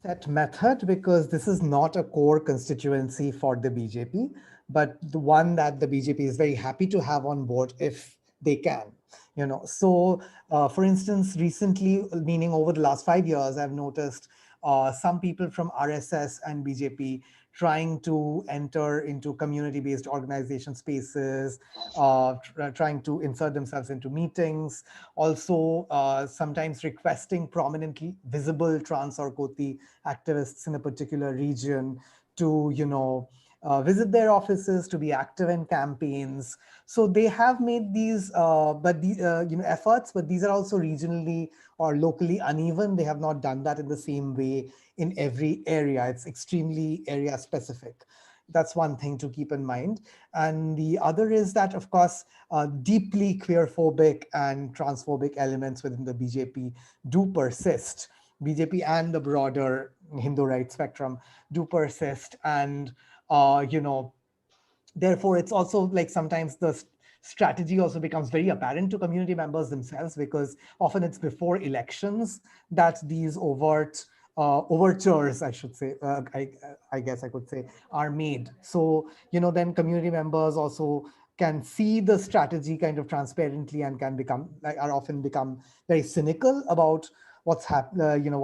set method because this is not a core constituency for the BJP, but the one that the BJP is very happy to have on board if they can. So for instance, recently, meaning over the last 5 years, I've noticed some people from RSS and BJP trying to enter into community-based organization spaces, trying to insert themselves into meetings, also sometimes requesting prominently visible trans or Koti activists in a particular region to, visit their offices, to be active in campaigns. So they have made these, efforts, but these are also regionally or locally uneven. They have not done that in the same way in every area. It's extremely area specific. That's one thing to keep in mind. And the other is that, of course, deeply queerphobic and transphobic elements within the BJP do persist. BJP and the broader Hindu right spectrum do persist. And, therefore, it's also like sometimes the strategy also becomes very apparent to community members themselves, because often it's before elections that these overtures, I should say, I guess I could say, are made. So, then community members also can see the strategy kind of transparently and can are often become very cynical about what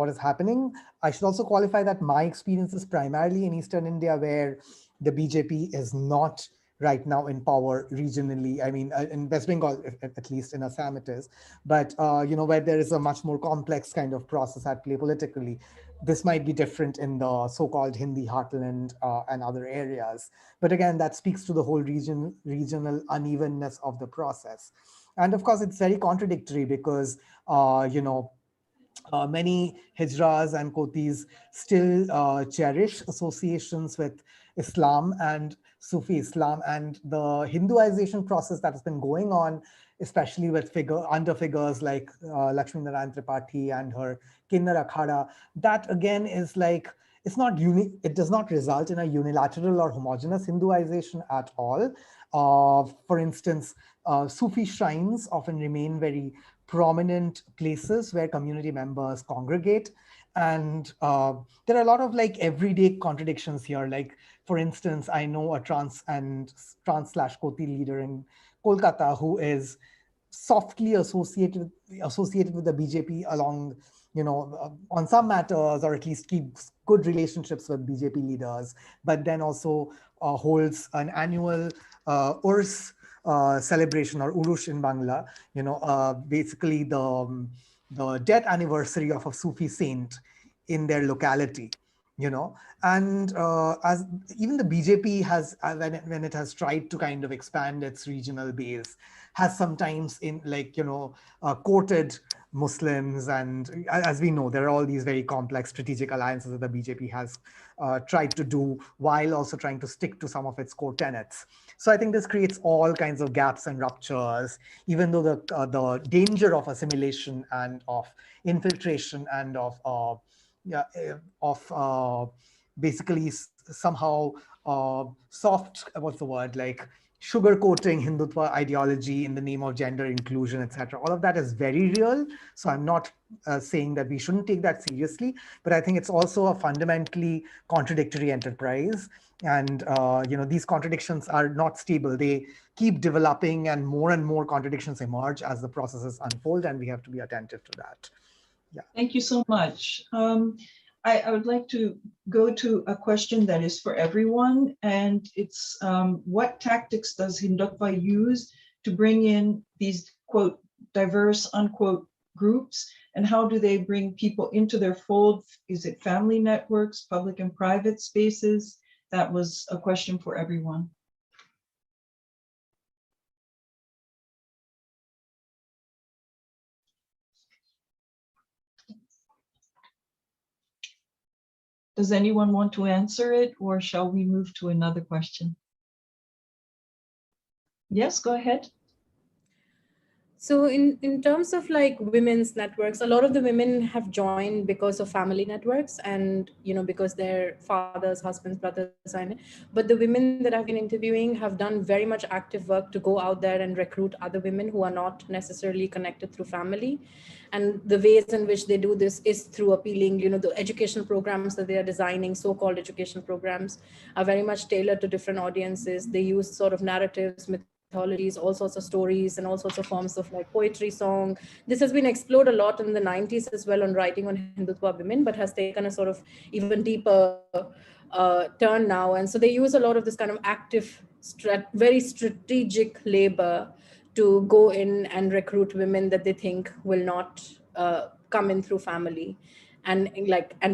is happening. I should also qualify that my experience is primarily in Eastern India, where the BJP is not right now in power regionally. I mean, in West Bengal, at least in Assam it is, but where there is a much more complex kind of process at play politically. This might be different in the so-called Hindi heartland and other areas. But again, that speaks to the whole regional unevenness of the process. And of course, it's very contradictory because, many Hijras and Kotis still cherish associations with Islam and Sufi Islam, and the Hinduization process that has been going on, especially with figures like Lakshmi Narayan Tripathi and her Kinnar Akhada, that again is like, it's not unique. It does not result in a unilateral or homogeneous Hinduization at all. For instance, Sufi shrines often remain very prominent places where community members congregate. And there are a lot of like everyday contradictions here. Like, for instance, I know a trans/Koti leader in Kolkata who is softly associated with the BJP along, on some matters, or at least keeps good relationships with BJP leaders, but then also holds an annual Urs celebration, or Urush in Bangla, basically the death anniversary of a Sufi saint in their locality. And as even the BJP has, when it has tried to kind of expand its regional base, has sometimes courted Muslims. And as we know, there are all these very complex strategic alliances that the BJP has tried to do, while also trying to stick to some of its core tenets. So I think this creates all kinds of gaps and ruptures, even though the danger of assimilation and of infiltration and of basically somehow soft, what's the word, like sugarcoating Hindutva ideology in the name of gender inclusion, etc. All of that is very real. So I'm not saying that we shouldn't take that seriously, but I think it's also a fundamentally contradictory enterprise. And these contradictions are not stable. They keep developing, and more contradictions emerge as the processes unfold, and we have to be attentive to that. Yeah. Thank you so much. I would like to go to a question that is for everyone, and it's what tactics does Hindutva use to bring in these, quote, diverse, unquote, groups, and how do they bring people into their fold? Is it family networks, public and private spaces? That was a question for everyone. Does anyone want to answer it, or shall we move to another question? Yes, go ahead. So in terms of like women's networks, a lot of the women have joined because of family networks and because their fathers, husbands, brothers are in it. But the women that I've been interviewing have done very much active work to go out there and recruit other women who are not necessarily connected through family. And the ways in which they do this is through appealing, the educational programs that they are designing, so-called educational programs, are very much tailored to different audiences. They use sort of narratives, mythologies, all sorts of stories, and all sorts of forms of like poetry, song. This has been explored a lot in the 90s as well on writing on Hindutva women, but has taken a sort of even deeper turn now. And so they use a lot of this kind of active, very strategic labor to go in and recruit women that they think will not come in through family, and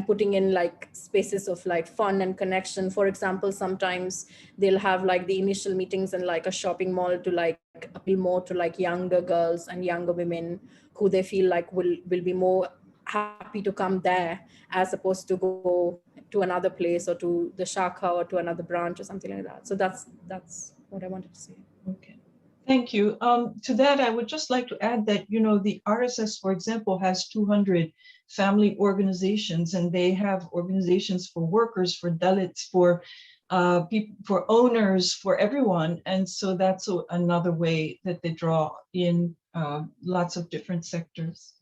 putting in like spaces of like fun and connection. For example, sometimes they'll have like the initial meetings in like a shopping mall to like appeal more to like younger girls and younger women who they feel like will be more happy to come there as opposed to go to another place or to the shakha or to another branch or something like that. So that's what I wanted to say. Okay. Thank you. To that, I would just like to add that, the RSS, for example, has 200 family organizations, and they have organizations for workers, for Dalits, for people, for owners, for everyone. And so that's another way that they draw in lots of different sectors.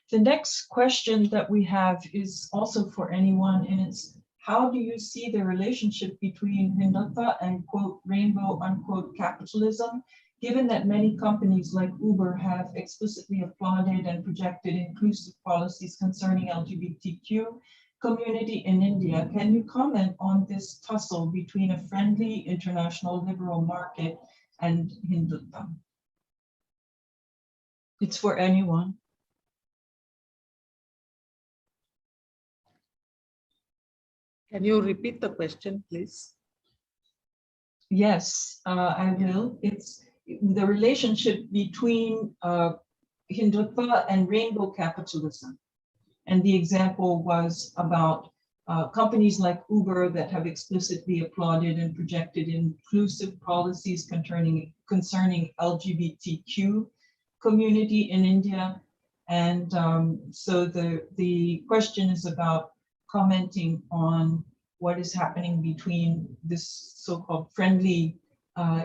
The next question that we have is also for anyone, and it's, how do you see the relationship between Hindutva and quote rainbow unquote capitalism, given that many companies like Uber have explicitly applauded and projected inclusive policies concerning LGBTQ community in India? Can you comment on this tussle between a friendly international liberal market and Hindutva? It's for anyone. Can you repeat the question, please? Yes, I will. It's the relationship between Hindutva and rainbow capitalism. And the example was about companies like Uber that have explicitly applauded and projected inclusive policies concerning LGBTQ community in India. And so the question is about commenting on what is happening between this so-called friendly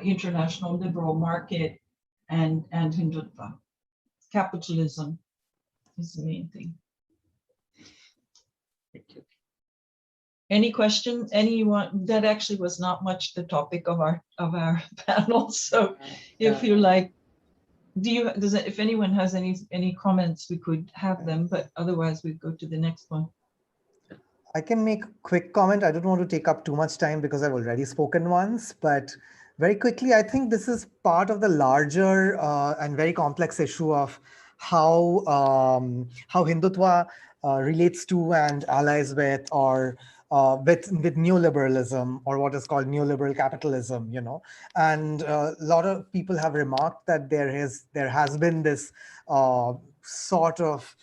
international liberal market and Hindutva. Capitalism is the main thing. Thank you. Any questions? Anyone? That actually was not much the topic of our panel. So if you like, if anyone has any comments, we could have them, but otherwise we'd go to the next one. I can make a quick comment. I don't want to take up too much time because I've already spoken once, but very quickly, I think this is part of the larger and very complex issue of how Hindutva relates to and allies with or with neoliberalism, or what is called neoliberal capitalism, and a lot of people have remarked that there has been this sort of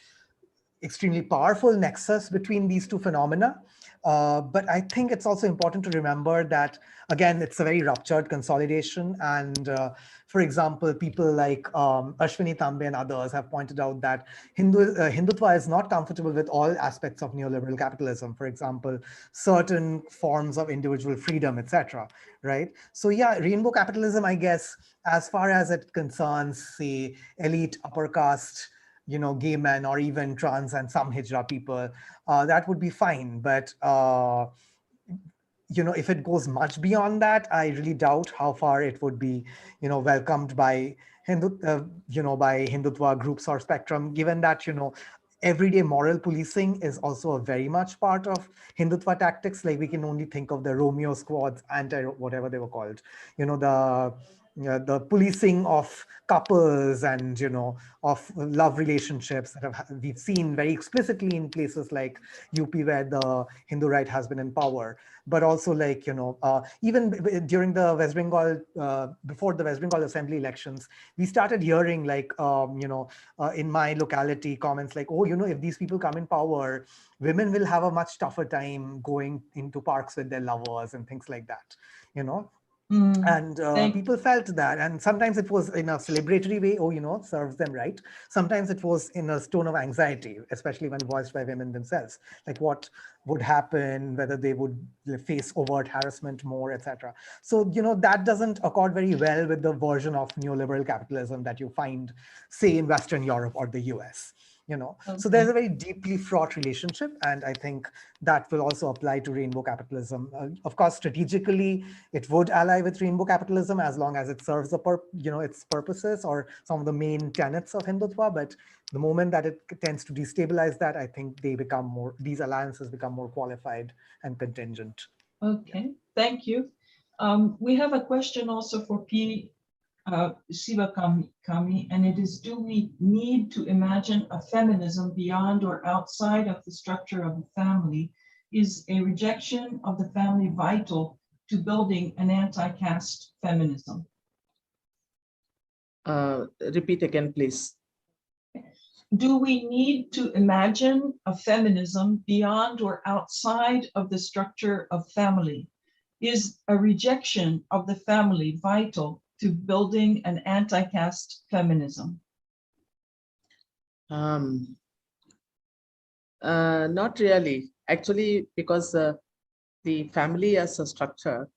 extremely powerful nexus between these two phenomena. But I think it's also important to remember that, again, it's a very ruptured consolidation. And for example, people like Ashwini Tambe and others have pointed out that Hindutva is not comfortable with all aspects of neoliberal capitalism. For example, certain forms of individual freedom, etc. Right? So yeah, rainbow capitalism, I guess, as far as it concerns, say, elite upper caste, gay men or even trans and some hijra people, that would be fine. But, if it goes much beyond that, I really doubt how far it would be, welcomed by by Hindutva groups or spectrum, given that, everyday moral policing is also a very much part of Hindutva tactics. Like we can only think of the Romeo squads, whatever they were called, the policing of couples and of love relationships that we've seen very explicitly in places like UP, where the Hindu right has been in power, but also like even during the West Bengal, before the West Bengal assembly elections, we started hearing like in my locality comments like, oh, if these people come in power, women will have a much tougher time going into parks with their lovers and things like that. And people felt that, and sometimes it was in a celebratory way, oh, serves them right. Sometimes it was in a tone of anxiety, especially when voiced by women themselves, like what would happen, whether they would face overt harassment more, etc. So, that doesn't accord very well with the version of neoliberal capitalism that you find, say, in Western Europe or the US. So there's a very deeply fraught relationship, and I think that will also apply to rainbow capitalism. Of course, strategically, it would ally with rainbow capitalism as long as it serves its purposes or some of the main tenets of Hindutva. But the moment that it tends to destabilize that, I think these alliances become more qualified and contingent. Okay, thank you. We have a question also for P. Sivakami, and it is, do we need to imagine a feminism beyond or outside of the structure of a family? Is a rejection of the family vital to building an anti-caste feminism? Repeat again, please. Do we need to imagine a feminism beyond or outside of the structure of family? Is a rejection of the family vital to building an anti-caste feminism? Not really, actually, because the family as a structure,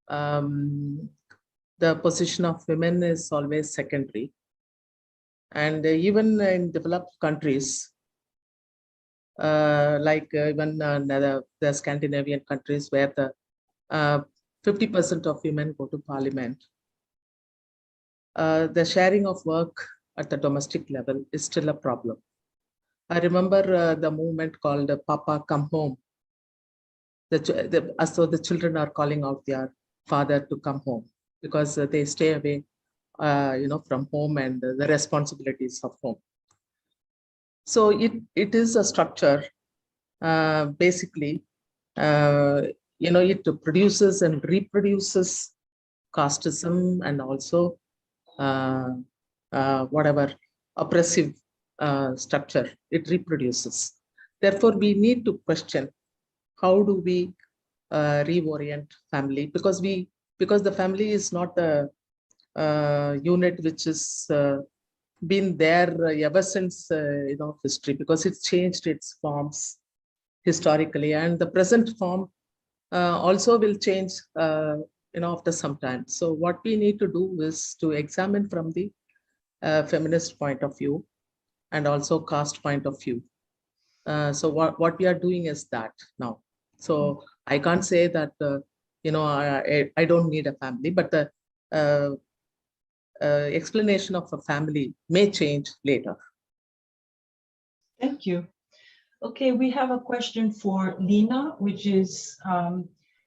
the position of women is always secondary. And even in developed countries, like even the Scandinavian countries where the 50% of women go to parliament, the sharing of work at the domestic level is still a problem. I remember the movement called Papa Come Home. So the children are calling out their father to come home because they stay away, from home and the responsibilities of home. So it is a structure, basically, it produces and reproduces casteism and also whatever oppressive structure it reproduces. Therefore, we need to question how do we reorient family, because the family is not a unit which is been there ever since history, because it's changed its forms historically, and the present form also will change after some time. So what we need to do is to examine from the feminist point of view and also caste point of view. So what we are doing is that now. So I can't say that I don't need a family, but the explanation of a family may change later. Thank you. Okay, we have a question for Lina, which is,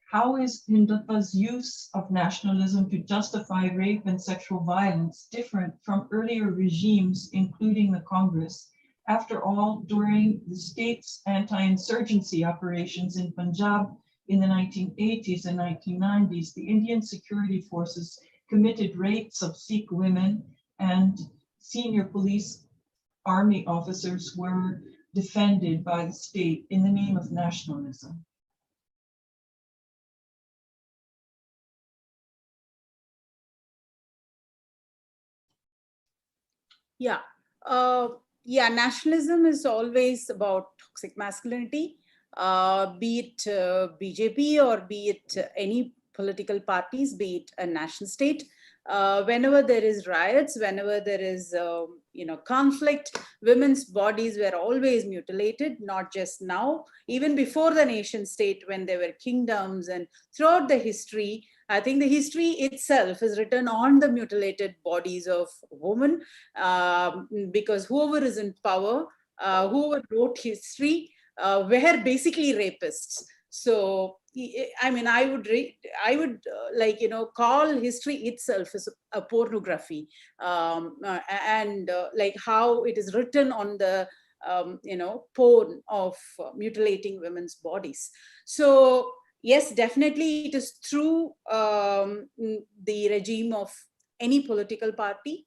how is Hindutva's use of nationalism to justify rape and sexual violence different from earlier regimes, including the Congress? After all, during the state's anti-insurgency operations in Punjab in the 1980s and 1990s, the Indian security forces committed rapes of Sikh women, and senior police army officers were defended by the state in the name of nationalism. Yeah. Nationalism is always about toxic masculinity, be it BJP or be it any political parties, be it a nation state. Whenever there is riots, whenever there is conflict, women's bodies were always mutilated, not just now, even before the nation state, when there were kingdoms, and throughout the history. I think the history itself is written on the mutilated bodies of women, because whoever is in power, whoever wrote history, were basically rapists. So, I mean, I would call history itself as a pornography, and like how it is written on the porn of mutilating women's bodies. So yes, definitely it is through the regime of any political party,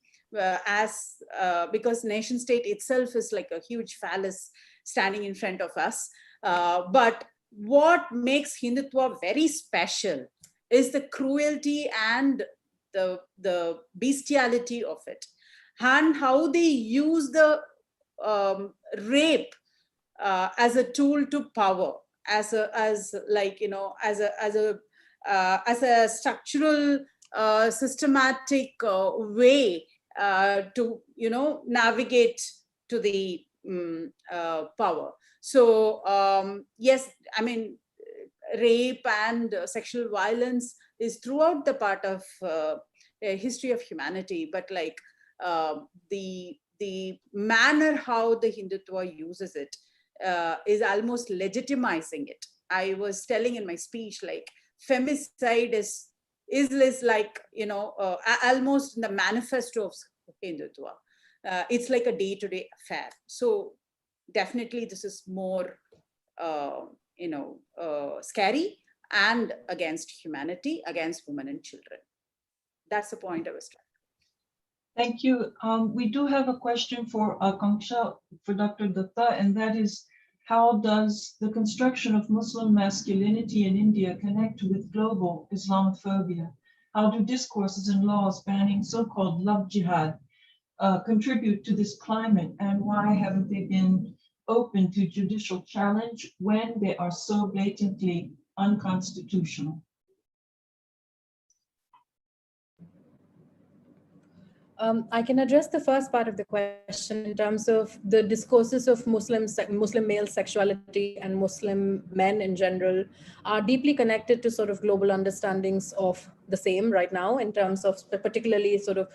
because nation state itself is like a huge phallus standing in front of us. But what makes Hindutva very special is the cruelty and the bestiality of it, and how they use the rape as a tool to power, as a structural systematic way to navigate to the power. So yes, I mean, rape and sexual violence is throughout the part of history of humanity, but like the manner how the Hindutva uses it is almost legitimizing it. I was telling in my speech, like femicide is like almost in the manifesto of Hindutva. It's like a day-to-day affair. So definitely this is more scary and against humanity, against women and children. That's the point I was trying. Thank you. We do have a question for Akanksha, for Dr. Dutta, and that is, how does the construction of Muslim masculinity in India connect with global Islamophobia? How do discourses and laws banning so-called love jihad contribute to this climate, and why haven't they been open to judicial challenge when they are so blatantly unconstitutional? I can address the first part of the question in terms of the discourses of Muslim male sexuality and Muslim men in general are deeply connected to sort of global understandings of the same right now, in terms of particularly sort of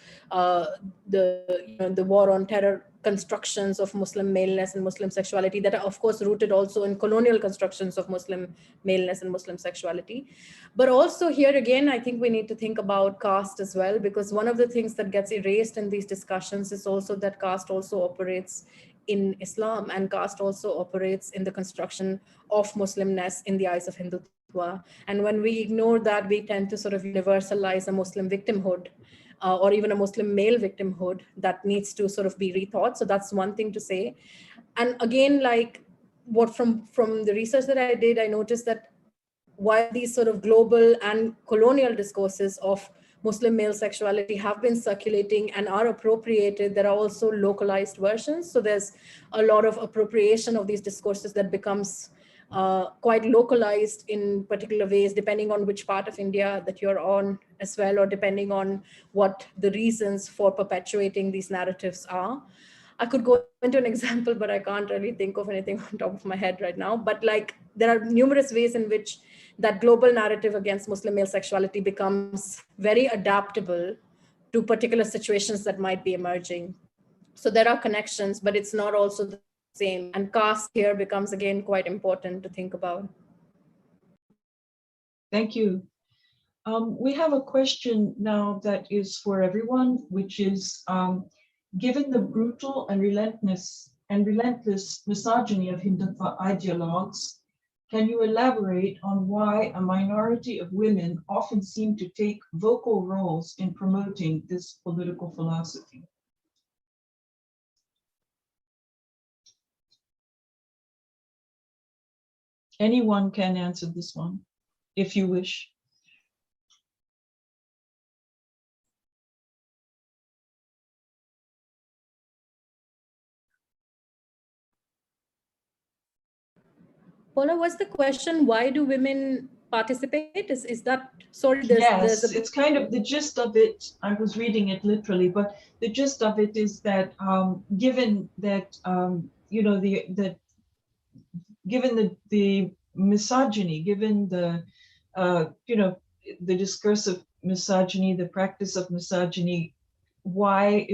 the war on terror constructions of Muslim maleness and Muslim sexuality that are of course rooted also in colonial constructions of Muslim maleness and Muslim sexuality. But also here again, I think we need to think about caste as well, because one of the things that gets erased in these discussions is also that caste also operates in Islam, and caste also operates in the construction of Muslimness in the eyes of Hindutva. And when we ignore that, we tend to sort of universalize a Muslim victimhood or even a Muslim male victimhood that needs to sort of be rethought. So that's one thing to say. And again, like what from the research that I did, I noticed that while these sort of global and colonial discourses of Muslim male sexuality have been circulating and are appropriated, there are also localized versions. So there's a lot of appropriation of these discourses that becomes quite localized in particular ways, depending on which part of India that you're on as well, or depending on what the reasons for perpetuating these narratives are. I could go into an example, but I can't really think of anything on top of my head right now. But like there are numerous ways in which that global narrative against Muslim male sexuality becomes very adaptable to particular situations that might be emerging. So there are connections, but it's not also the same. And caste here becomes again quite important to think about. Thank you. We have a question now that is for everyone, which is, given the brutal and relentless misogyny of Hindutva ideologues, can you elaborate on why a minority of women often seem to take vocal roles in promoting this political philosophy? Anyone can answer this one, if you wish. Paula, what's the question? Why do women participate? Is that, sorry, yes, it's kind of the gist of it. I was reading it literally, but the gist of it is that given that given the misogyny, given the the discourse of misogyny, the practice of misogyny, why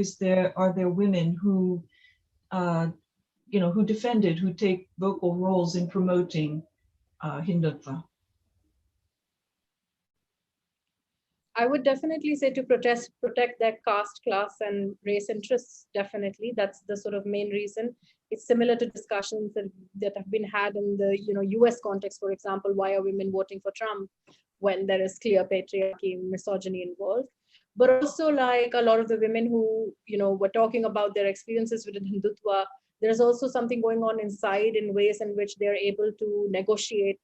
are there women who who defended, who take vocal roles in promoting Hindutva? I would definitely say to protect their caste, class, and race interests. Definitely, that's the sort of main reason. It's similar to discussions that have been had in the U.S. context, for example. Why are women voting for Trump when there is clear patriarchy, misogyny involved? But also, like a lot of the women who were talking about their experiences within Hindutva, there's also something going on inside in ways in which they're able to negotiate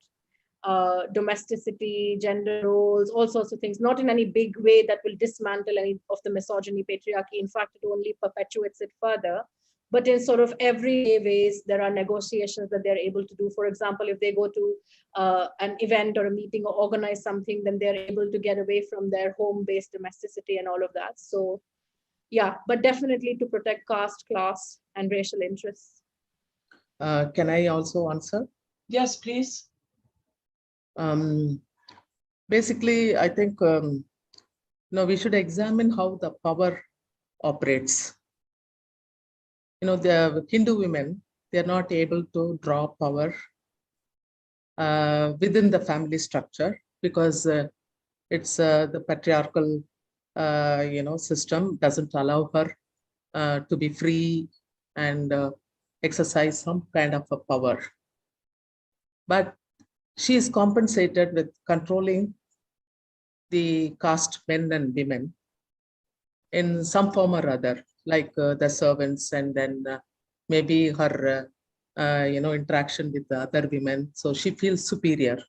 domesticity, gender roles, all sorts of things, not in any big way that will dismantle any of the misogyny, patriarchy. In fact, it only perpetuates it further. But in sort of everyday ways, there are negotiations that they're able to do. For example, if they go to an event or a meeting or organize something, then they're able to get away from their home-based domesticity and all of that. So yeah, but definitely to protect caste, class, and racial interests. Can I also answer? Yes, please. Basically, I think we should examine how the power operates. The Hindu women, they're not able to draw power within the family structure because it's the patriarchal system doesn't allow her to be free and exercise some kind of a power. But she is compensated with controlling the caste men and women in some form or other, like the servants, and then maybe her interaction with the other women. So she feels superior.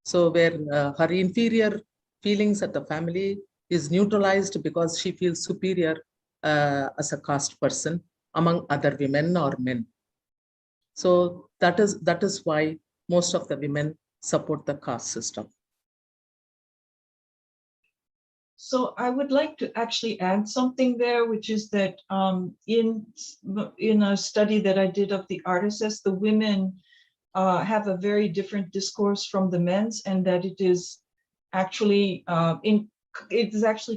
So where her inferior feelings at the family is neutralized because she feels superior as a caste person among other women or men. So that is why most of the women support the caste system. So I would like to actually add something there, which is that in a study that I did of the artists, the women have a very different discourse from the men's, and that it is actually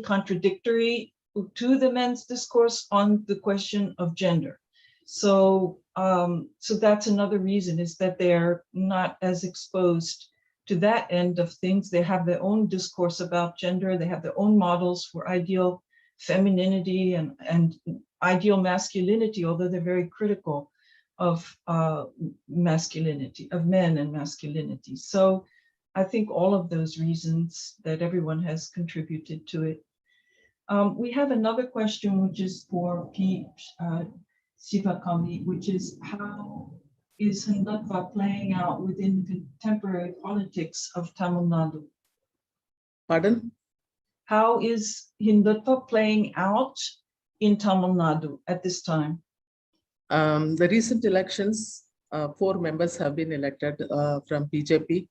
contradictory to the men's discourse on the question of gender. So so that's another reason, is that they're not as exposed to that end of things. They have their own discourse about gender. They have their own models for ideal femininity and ideal masculinity, although they're very critical of masculinity, of men and masculinity. So I think all of those reasons that everyone has contributed to it. We have another question, which is for P. Sivakami, which is, how is Hindutva playing out within contemporary politics of Tamil Nadu? Pardon? How is Hindutva playing out in Tamil Nadu at this time? The recent elections, 4 members have been elected from BJP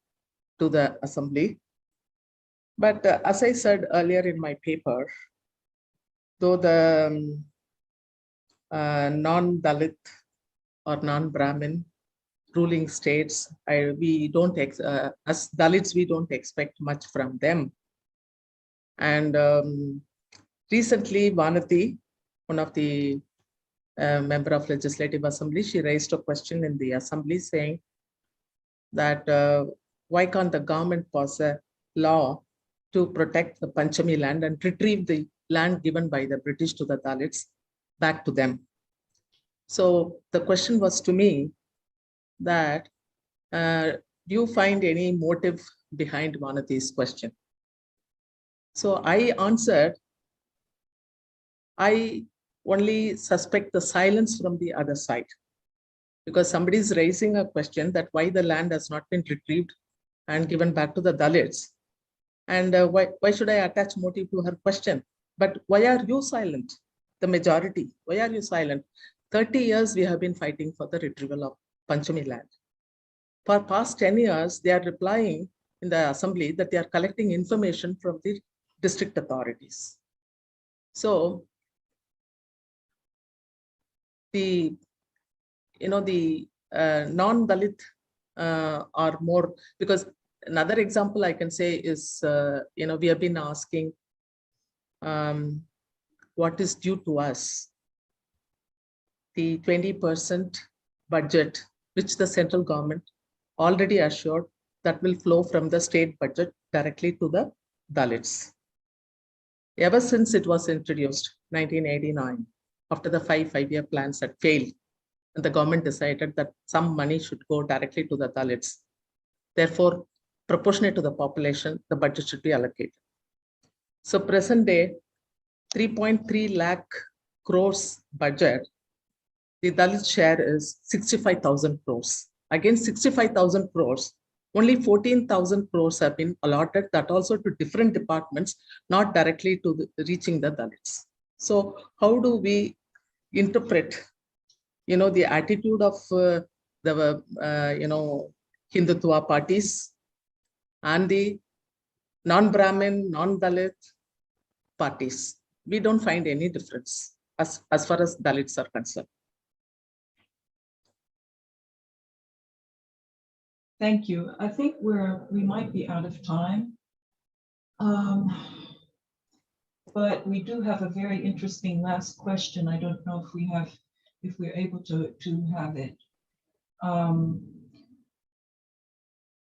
to the assembly. But as I said earlier in my paper, though the non-Dalit or non-Brahmin ruling states, we don't as Dalits, we don't expect much from them. And recently, Vanati, one of the member of Legislative Assembly, she raised a question in the assembly saying that why can't the government pass a law to protect the Panchami land and retrieve the land given by the British to the Dalits back to them. So the question was to me that, do you find any motive behind Vanati's question? So I answered, I only suspect the silence from the other side, because somebody is raising a question that why the land has not been retrieved and given back to the Dalits. And why should I attach motive to her question? But why are you silent? The majority, why are you silent? 30 years we have been fighting for the retrieval of Panchami land. For past 10 years, they are replying in the assembly that they are collecting information from the district authorities. So the non-Dalit are more, because another example I can say is, we have been asking what is due to us. The 20% budget, which the central government already assured, that will flow from the state budget directly to the Dalits. Ever since it was introduced, 1989, after the five-year plans had failed, and the government decided that some money should go directly to the Dalits. Therefore, proportionate to the population, the budget should be allocated. So present day, 3.3 lakh crores budget, the Dalit share is 65,000 crores. Against 65,000 crores, Only 14,000 crores have been allotted, that also to different departments, not directly to reaching the Dalits. So how do we interpret, the attitude of the, Hindutva parties and the non-Brahmin, non-Dalit parties? We don't find any difference as far as Dalits are concerned. Thank you. I think we might be out of time. But we do have a very interesting last question. I don't know if we're able to have it.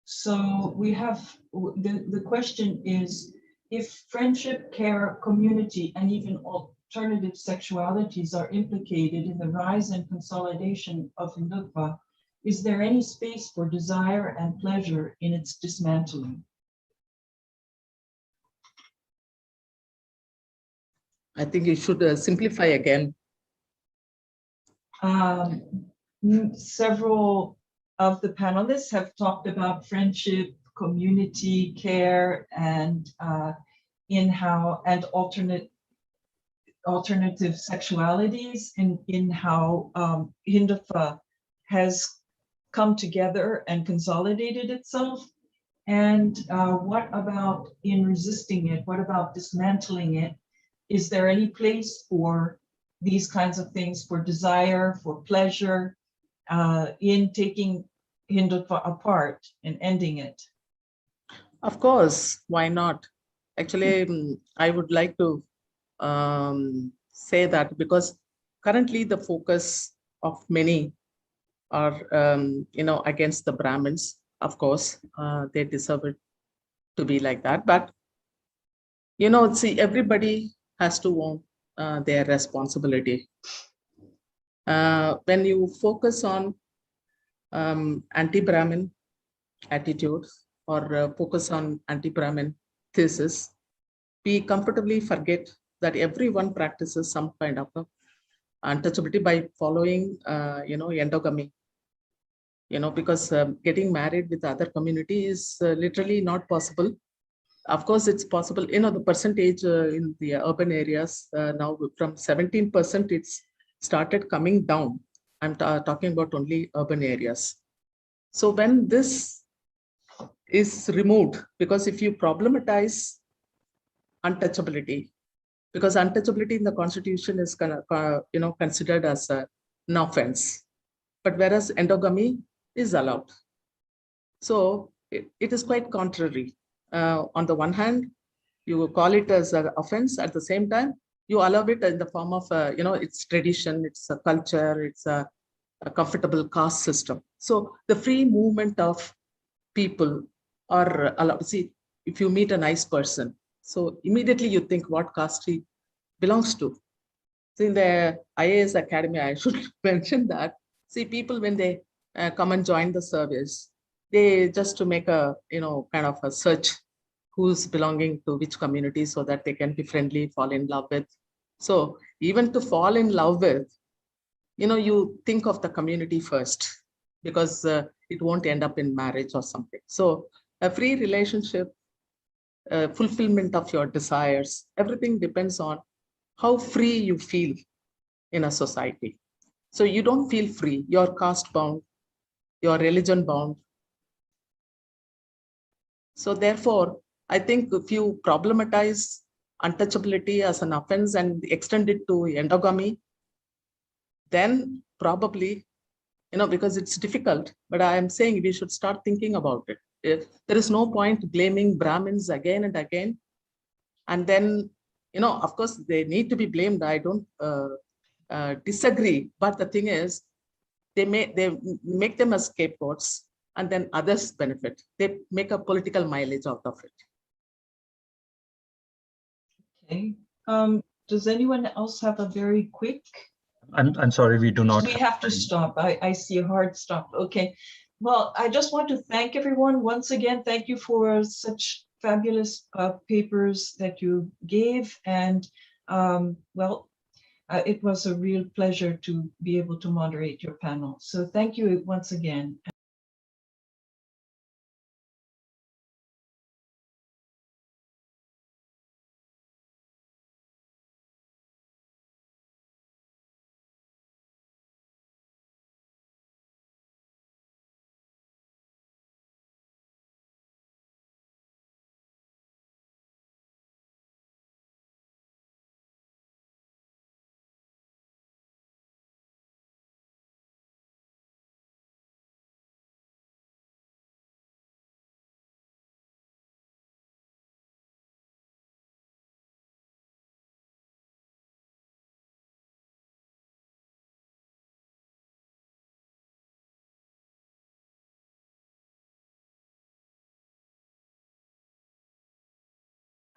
So we have, the question is, if friendship, care, community, and even alternative sexualities are implicated in the rise and consolidation of Hindutva, is there any space for desire and pleasure in its dismantling? I think you should simplify again. Several of the panelists have talked about friendship, community, care, and and alternative sexualities, in how Hindutva has come together and consolidated itself. And what about in resisting it? What about dismantling it? Is there any place for these kinds of things, for desire, for pleasure, in taking Hindutva apart and ending it? Of course, why not? Actually, I would like to say that because currently the focus of many are, against the Brahmins. Of course, they deserve it to be like that. But, see, everybody has to own their responsibility. When you focus on anti-Brahmin attitude or focus on anti-Brahmin thesis, we comfortably forget that everyone practices some kind of untouchability by following, endogamy. Because getting married with other community is literally not possible. Of course, it's possible. The percentage in the urban areas now from 17%, it's started coming down. I'm talking about only urban areas. So when this is removed, because if you problematize untouchability, because untouchability in the Constitution is considered as an offense, but whereas endogamy is allowed. So it is quite contrary. On the one hand, you call it as an offense. At the same time, you allow it in the form of, it's tradition, it's a culture, it's a comfortable caste system. So the free movement of people are allowed. See, if you meet a nice person, so immediately you think what caste he belongs to. So in the IAS Academy, I should mention that, see, people, when they come and join the service, they just to make a, kind of a search who's belonging to which community so that they can be friendly, fall in love with. So even to fall in love with, you think of the community first, because it won't end up in marriage or something. So a free relationship, fulfillment of your desires, everything depends on how free you feel in a society. So you don't feel free, you're caste bound, you're religion bound. So therefore, I think if you problematize untouchability as an offense and extend it to endogamy, then probably, because it's difficult, but I am saying we should start thinking about it. There is no point blaming Brahmins again and again. And then, of course, they need to be blamed. I don't disagree. But the thing is, they make them as scapegoats, and then others benefit. They make a political mileage out of it. Okay. Does anyone else have a very quick? I'm sorry, we do not. We have to stop. I see a hard stop. Okay. Well, I just want to thank everyone once again. Thank you for such fabulous papers that you gave. And it was a real pleasure to be able to moderate your panel. So thank you once again.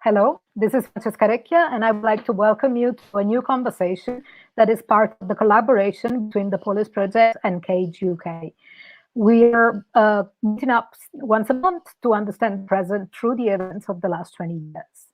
Hello, this is Francesca Recchia, and I would like to welcome you to a new conversation that is part of the collaboration between the Polish Project and Cage UK. We're meeting up once a month to understand the present through the events of the last 20 years.